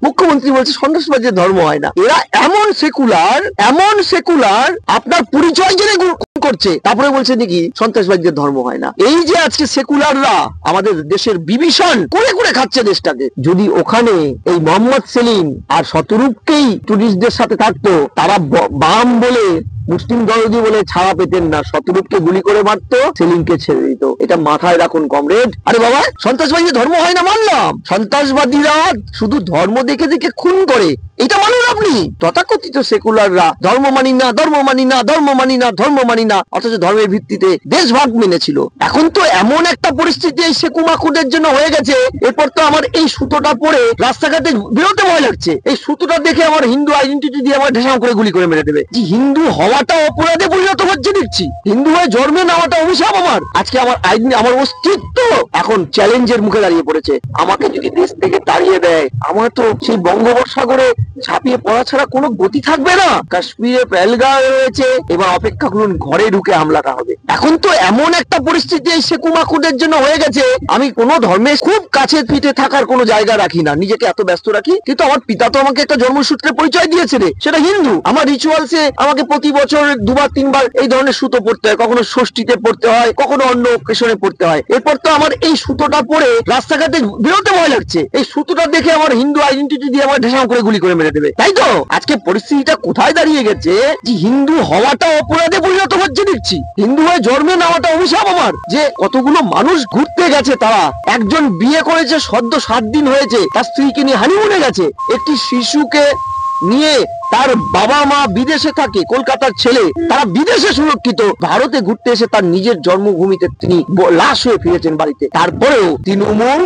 মুখ্যমন্ত্রী বলছে সন্ত্রাসবাদীদের ধর্ম হয় না। এরা এমন সেকুলার আপনার পরিচয় জেনে খুন করছে, তারপরে বলছে নাকি সন্ত্রাসবাদীদের ধর্ম হয় না। এই যে আজকে সেকুলাররা আমাদের দেশের বিভীষণ করে করে খাচ্ছে দেশটাকে, যদি ওখানে এই মোহাম্মদ সেলিম আর শতরূপকেই টুরিস্টদের সাথে থাকতো, তারা বাম বলে মুসলিম দরদি বলে ছাড়া পেতেন না, শতরূপকে গুলি করে মারতো, সেলিমকে ছেড়ে দিত। এটা মাথায় রাখুন কমরেড। আরে বাবা, সন্ত্রাসবাদীদের ধর্ম হয় না মানলাম, সন্ত্রাসবাদীরা শুধু ধর্ম দেখে দেখে খুন করে, এটা মানুন আপনি। তথাকথিত সেকুলাররা ধর্ম মানি না, ধর্ম মানি না, ধর্ম মানি না, ধর্ম মানি না, অথচ ধর্মের ভিত্তিতে দেশভাগ মেনেছিল। এখন তো এমন একটা পরিস্থিতি এই সেকুমাকুদের জন্য হয়ে গেছে, এরপর তো আমার এই সুতোটা পরে রাস্তাঘাটে বেরোতে ভয় লাগছে। এই সুতোটা দেখে আমার হিন্দু আইডেন্টিটি দিয়ে আমার ঢেসাম করে গুলি করে মেরে দেবে। যে হিন্দু হওয়াটা অপরাধে পরিণত হচ্ছে দেখছি, হিন্দু হয়ে জন্মে নেওয়াটা অভিশাপ আমার। আজকে আমার আইডেন্টি, আমার অস্তিত্ব এখন চ্যালেঞ্জের মুখে দাঁড়িয়ে পড়েছে। আমাকে যদি দেশ থেকে তাড়িয়ে দেয়, আমার তো সেই বঙ্গোপসাগরে ঝাঁপিয়ে পড়া ছাড়া কোনো গতি থাকবে না। কাশ্মীরে পেহেলগাঁও রয়েছে, এবার অপেক্ষা করুন ঘরে ঢুকে হামলাটা হবে। এখন তো এমন একটা পরিস্থিতি এই সেকুমাকুদের জন্য হয়ে গেছে, আমি কোনো ধর্মে খুব কাছে পিঠে থাকার কোনো জায়গা রাখি না, নিজেকে এত ব্যস্ত রাখি। কিন্তু আমার পিতা তো আমাকে একটা জন্মসূত্রে পরিচয় দিয়েছে রে, সেটা হিন্দু। আমার রিচুয়ালসে আমাকে প্রতি বছর 2-3 বার এই ধরনের সুতো পড়তে হয়, কখনো ষষ্ঠীতে পড়তে হয়, কখনো অন্য অকেশনে পড়তে হয়। এরপর তো আমার এই সুতোটা পরে রাস্তাঘাটে বেরোতে ভয় লাগছে। এই সুতোটা দেখে আমার হিন্দু আইডেন্টিটি দিয়ে আমার ঢেসাম করে গুলি করে মেরে দেবে। তাই তো আজকে পরিস্থিতিটা কোথায় দাঁড়িয়ে গেছে, যে হিন্দু হওয়াটা অপরাধে পরিণত হচ্ছে দেখছি, হিন্দু হয়ে জন্মে নেওয়াটা অভিশাপ আমার। যে কতগুলো মানুষ ঘুরতে গেছে, তারা একজন বিয়ে করেছে, সদ্য 7 দিন হয়েছে, তার স্ত্রীকে নিয়ে হানিমুনে গেছে। একটি শিশুকে নিয়ে তার বাবা মা বিদেশে থাকে, কলকাতার ছেলে, তারা বিদেশে সুরক্ষিত, ভারতে ঘুরতে এসে তার নিজের জন্মভূমিতে তিনি লাশ হয়ে ফিরেছেন বাড়িতে। তারপরেও তৃণমূল,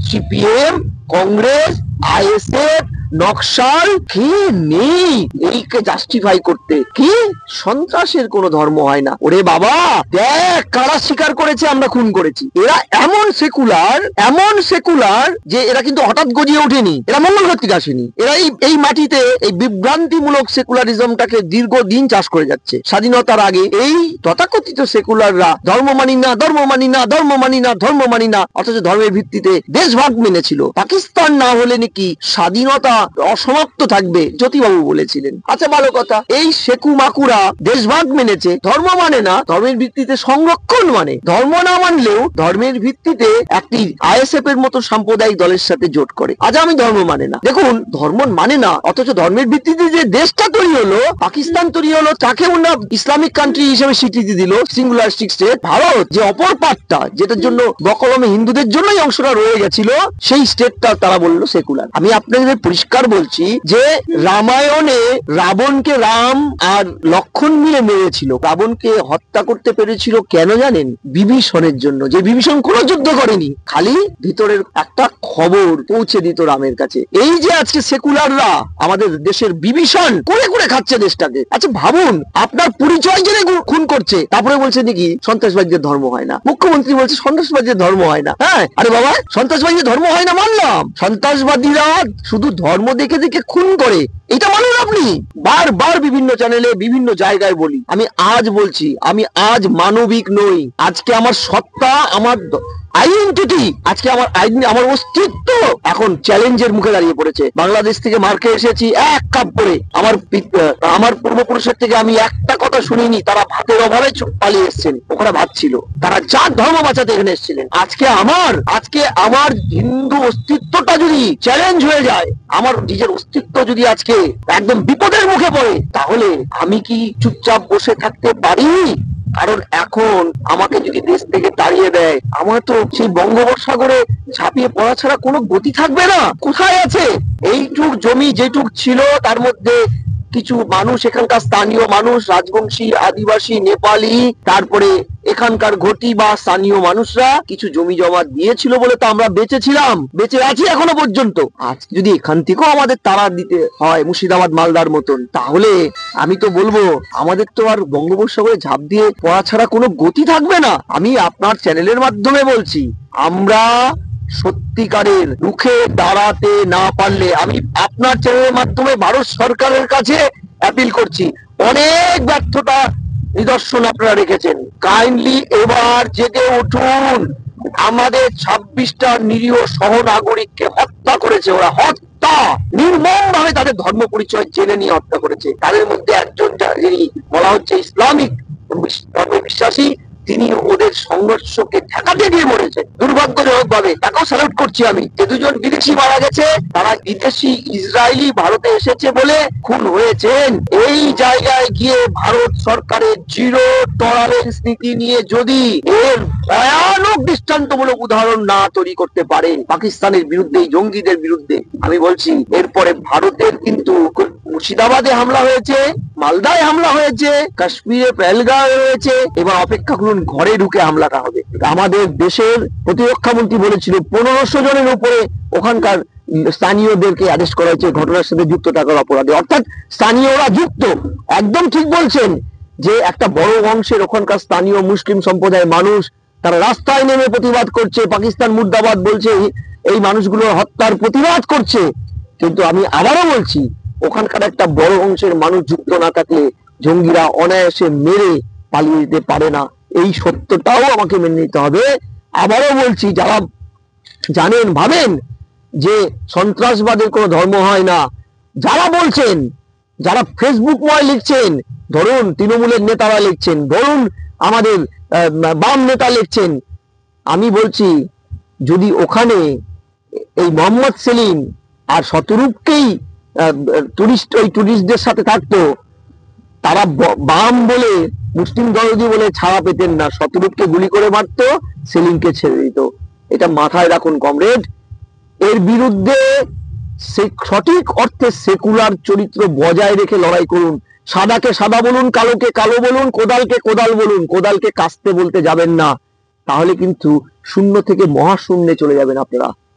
সিপিএম, কংগ্রেস, আইএসএফ, নকশাল কি নেই এইকে জাস্টিফাই করতে, কি সন্ত্রাসের কোনো ধর্ম হয় না। ওরে বাবা, দেখ কারা স্বীকার করেছে আমরা খুন করেছি। এরা এমন সেকুলার যে এরা কিন্তু হঠাৎ গজিয়ে ওঠেনি, এরা মঙ্গলবার থেকে আসেনি। এরা এই মাটিতে এই বিভ্রান্তিমূলক সেকুলারিজমটাকে দীর্ঘদিন চাষ করে যাচ্ছে। স্বাধীনতার আগে এই তথাকথিত সেকুলাররা ধর্ম মানি না, ধর্ম মানি না, ধর্ম মানি না, ধর্ম মানি না, অথচ ধর্মের ভিত্তিতে দেশভাগ মেনেছিল। পাকিস্তান না হলে নাকি স্বাধীনতা অসমাপ্ত থাকবে, জ্যোতিবাবু বলেছিলেন। আচ্ছা ভালো কথা, এই সেকুমাকুরা দেশভাগ মেনেছে, ধর্ম মানে না, ধর্মের ভিত্তিতে সংরক্ষণ মানে। ধর্ম না মানলেও ধর্মের ভিত্তিতে একটি আইএসএফ এর মতো সাম্প্রদায়িক দলের সাথে জোট করে। আজ আমি ধর্ম মানে না, দেখুন ধর্ম মানে না, অথচ ধর্মের ভিত্তিতে যে দেশটা তৈরি হলো, পাকিস্তান তৈরি হলো, তাকে ওরা ইসলামিক কান্ট্রি হিসেবে স্বীকৃতি দিল, সিঙ্গুলারিস্টিক স্টেট। ভারত যে অপর পার্টটা, যেটার জন্য বকলমে হিন্দুদের জন্যই অংশটা রয়ে গেছিল, সেই স্টেটটা তারা বললো সেকুলার। আমি আপনাদের পরিষ্কার বলছি যে রামায়ণে রাবণকে রাম আর লক্ষণ মিলে মেরেছিল। রাবণকে হত্যা করতে পেরেছিল কেন জানেন? বিভীষণের জন্য। যে বিভীষণ কোনো যুদ্ধ করেনি, খালি ভিতরের একটা খবর পৌঁছে দিত রামের কাছে। এই যে আজকে সেকুলাররা আমাদের দেশের বিভীষণ করে করে খাচ্ছে দেশটাকে। আচ্ছা ভাবুন, আপনার পরিচয় জেনে খুন করছে, তারপরে বলছে নাকি সন্ত্রাসবাদীদের ধর্ম হয় না। মুখ্যমন্ত্রী বলছে সন্ত্রাসবাদীদের ধর্ম হয় না। হ্যাঁ, আরে বাবা, সন্ত্রাসবাদীদের ধর্ম হয় না মানলাম, সন্ত্রাসবাদীরা শুধু ধর্ম দেখে দেখে খুন করে, এটা মানুন আপনি। বারবার বিভিন্ন চ্যানেলে বিভিন্ন জায়গায় বলি, আমি আজ বলছি, আমি আজ মানবিক নই। আজকে আমার সত্তা, আমার আইডেন্টিটি, আজকে আমার অস্তিত্ব এখন চ্যালেঞ্জের মুখে দাঁড়িয়ে পড়েছে। বাংলাদেশ থেকে মার্কে এসেছি এক কাপ করে, আমার পূর্বপুরুষের থেকে আমি একটা কথা শুনিনি, তারা ভাতের অভাবে পালিয়ে এসেছেন, ওখানে ভাত ছিল, তারা যার ধর্ম বাঁচাতে এখানে এসেছিলেন। আজকে আমার হিন্দু অস্তিত্বটা যদি চ্যালেঞ্জ হয়ে যায়, আমার নিজের অস্তিত্ব যদি আজকে একদম বিপদের মুখে পড়ে, তাহলে আমি কি চুপচাপ বসে থাকতে পারি? কারণ এখন আমাকে যদি দেশ থেকে তাড়িয়ে দেয়, আমার তো সেই বঙ্গোপসাগরে ঝাঁপিয়ে পড়া ছাড়া কোনো গতি থাকবে না। কোথায় আছে এইটুক জমি, যেটুক ছিল তার মধ্যে কিছু মানুষ, এখানকার স্থানীয় মানুষ, রাজবংশী, আদিবাসী, নেপালি, তারপরে এখানকার ঘটি বা স্থানীয় মানুষরা কিছু জমি জমা দিয়েছিল বলে তো আমরা বেঁচেছিলাম, বেঁচে আছি এখনো পর্যন্ত। আজ যদি এখান থেকেও আমাদের তাড়া দিতে হয় মুর্শিদাবাদ, মালদার মতন, তাহলে আমি তো বলবো আমাদের তো আর বঙ্গোপসাগরে ঝাঁপ দিয়ে পড়া ছাড়া কোনো গতি থাকবে না। আমি আপনার চ্যানেলের মাধ্যমে বলছি, আমরা সত্যিকারের রুখে দাঁড়াতে না পারলে, আমি আপনার চ্যানেলের মাধ্যমে ভারত সরকারের কাছে অ্যাপিল করছি, অনেক ব্যর্থতা নিদর্শন আপনারা রেখেছেন, কাইন্ডলি এবার জেগে উঠুন। আমাদের 26টা নিরীহ সহনাগরিককে হত্যা করেছে, ওরা হত্যা নির্মম ভাবে তাদের ধর্ম পরিচয় জেনে নিয়ে হত্যা করেছে। তাদের মধ্যে একজন যিনি বলা হচ্ছে ইসলামিক ধর্মে বিশ্বাসী, তিনি ওদের সংঘর্ষকে ঠেকাতে গিয়ে মরেছে দুর্ভাগ্যজনক ভাবে। তাকেও স্যালুট করছি আমি। যে দুজন বিদেশি মারা গেছে, তারা বিদেশি ইসরায়েলি ভারতে এসেছে বলে খুন হয়েছেন। এই জায়গায় গিয়ে ভারত সরকারের জিরো টলারেন্স নীতি নিয়ে যদি এর ভয়ানক দৃষ্টান্তমূলক উদাহরণ না তৈরি করতে পারে পাকিস্তানের বিরুদ্ধে, জঙ্গিদের বিরুদ্ধে, আমি বলছি এরপরে ভারতের কিন্তু মুর্শিদাবাদে হামলা হয়েছে, মালদায় হামলা হয়েছে, কাশ্মীরে পেহেলগাঁও হয়েছে, এবার অপেক্ষা করুন ঘরে ঢুকে হামলাটা হবে। আমাদের দেশের প্রতিরক্ষা মন্ত্রী বলেছিল 1500 জনের উপরে ওখানকার স্থানীয়দেরকে অ্যারেস্ট করা হয়েছে ঘটনার সাথে যুক্ত থাকার অপরাধে, অর্থাৎ স্থানীয়রা যুক্ত। একদম ঠিক বলছেন যে একটা বড় অংশের ওখানকার স্থানীয় মুসলিম সম্প্রদায়ের মানুষ তারা রাস্তায় নেমে প্রতিবাদ করছে, পাকিস্তান মুর্দাবাদ বলছে, এই মানুষগুলো হত্যার প্রতিবাদ করছে। কিন্তু আমি আবারও বলছি, ওখানকার একটা বড় অংশের মানুষ যুক্ত না থাকলে জঙ্গিরা অনায়াসে মেরে পালিয়ে যেতে পারে না, এই সত্যটাও আমাকে মেনে নিতে হবে। আবারও বলছি, যারা জানেন ভাবেন যে সন্ত্রাসবাদের কোনো ধর্ম হয় না, যারা বলছেন, যারা ফেসবুকময় লিখছেন, ধরুন তৃণমূলের নেতারা লিখছেন, ধরুন আমাদের বাম নেতা লিখছেন, আমি বলছি যদি ওখানে এই মোহাম্মদ সেলিম আর শতরূপকেই টুরিস্টদের সাথে থাকতো, তারা বাম বলে মুসলিম দরদি বলে ছাড়া পেতেন না, শতরূপকে গুলি করে মারতো, সেলিমকে ছেড়ে দিত। এটা মাথায় রাখুন কমরেড। এর বিরুদ্ধে সঠিক অর্থে সেকুলার চরিত্র বজায় রেখে লড়াই করুন। সাদাকে সাদা বলুন, কালোকে কালো বলুন, কোদালকে কোদাল বলুন, কোদালকে কাস্তে বলতে যাবেন না, তাহলে কিন্তু শূন্য থেকে মহাশূন্যে চলে যাবেন আপনারা।